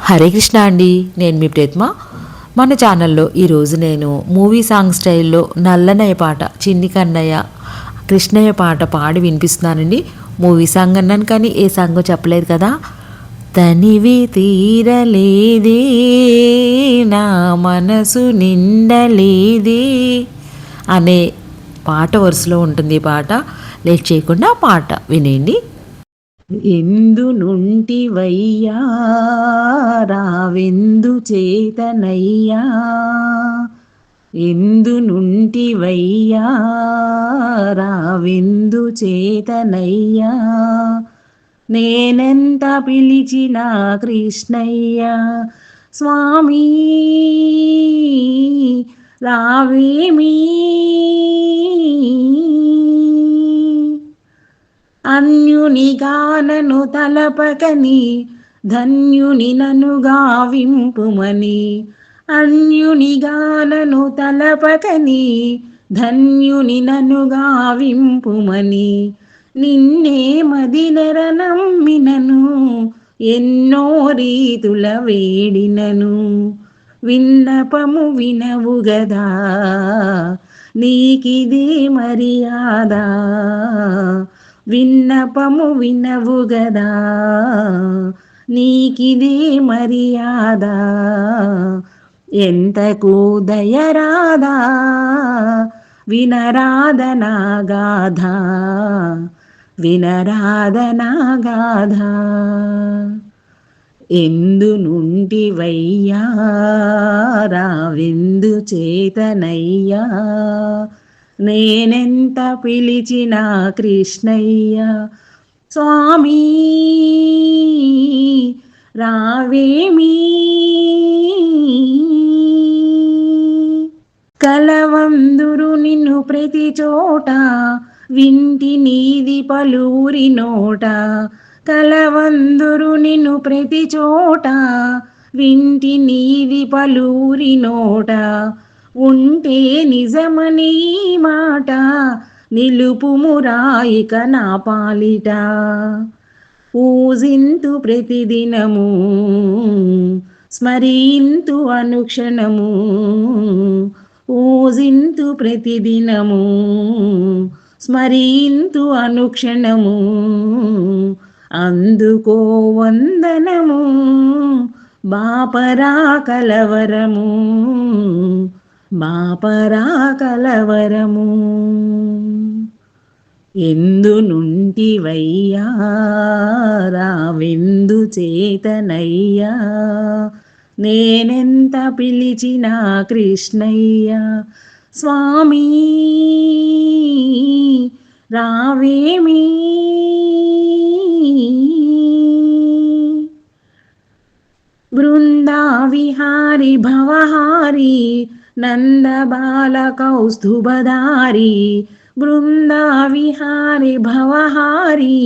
హరే కృష్ణ అండి. నేను మీ ప్రేత్మ. మన ఛానల్లో ఈరోజు నేను మూవీ సాంగ్ స్టైల్లో నల్లనయ్య పాట, చిన్ని కన్నయ్య, కృష్ణయ్య పాట పాడి వినిపిస్తున్నానండి. మూవీ సాంగ్ అన్నాను కానీ ఏ సాంగో చెప్పలేదు కదా. తనివి తీరలేదే, నా మనసు నిండలేదే అనే పాట వరుసలో ఉంటుంది. ఈ పాట లేట్ చేయకుండా పాట వినేయండి. ఎందు నుంటివయ్యా, రావెందు చేతనయ్యా, ఎందు నుంటివయ్యా, రావెందు చేతనయ్యా, నేనెంత పిలిచినా కృష్ణయ్య స్వామి రావేమీ, అన్యుని గానను తలపకని ధన్యుని నను గావింపుమని, అన్యుని గానను తలపకని ధన్యుని నను గావింపుమని, నిన్నే మదినర నమ్మినను ఎన్నో రీతుల వేడినను, విన్నపము వినవు గదా నీకిదే మర్యాద, విన్నపము వినవు గదా నీకిదే మర్యాద, ఎంతకు దయరాదా వినరాధనా గాథ, వినరాధనా గాథ, ఎందు నుంటివయ్యా, రావెందు చేతనయ్యా, నేనెంత పిలిచినా కృష్ణయ్య స్వామి రావేమీ, కలవందురు నిన్ను ప్రతి చోట వింటి నీది పలువురి నోట, కలవందురు నిన్ను ప్రతి చోట వింటి నీది పలువురి నోట, ఉంటే నిజమని మాట నిలుపుమురాయిక నా పాలిట, పూజింతు ప్రతిదినము స్మరింతు అనుక్షణము, పూజింతు ప్రతిదినము స్మరింతు అనుక్షణము, అందుకో వందనము బాపరా కలవరము, బాపరా కలవరము, ఎందు నుంటివయ్యా, రావెందు చేతనయ్యా, నేనెంత పిలిచినా కృష్ణయ్య స్వామి రావేమీ, బృందా విహారి భవహారి నంద బాల కౌస్తుభధారి, బృందా విహారి భవహారి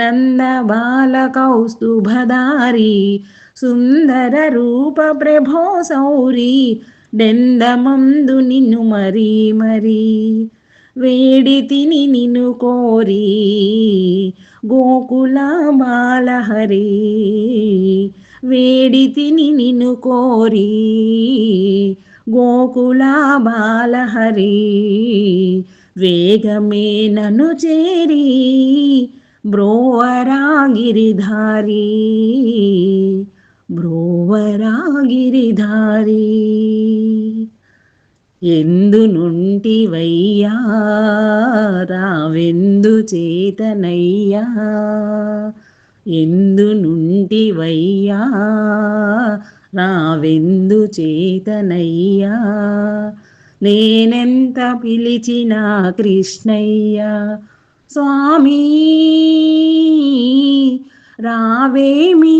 నంద బాల కౌస్తుభధారి, సుందర రూప ప్రభో సౌరి డెందమందు నిన్ను మరీ మరీ, వేడి తిని నిన్ను కోరి గోకుల బాలహరి, వేడి తిని నిన్ను కోరి గోకుల బాలహరి, వేగమే నను చేరి బ్రోవరా గిరిధారి, బ్రోవరా గిరిధారి, ఎందు నుంటివయ్యా, రావెందు చేతనయ్యా, ఎందు నుంటివయ్యా, రావెందు చేతనయ్యా, నేనెంత పిలిచినా కృష్ణయ్య స్వామి రావేమీ.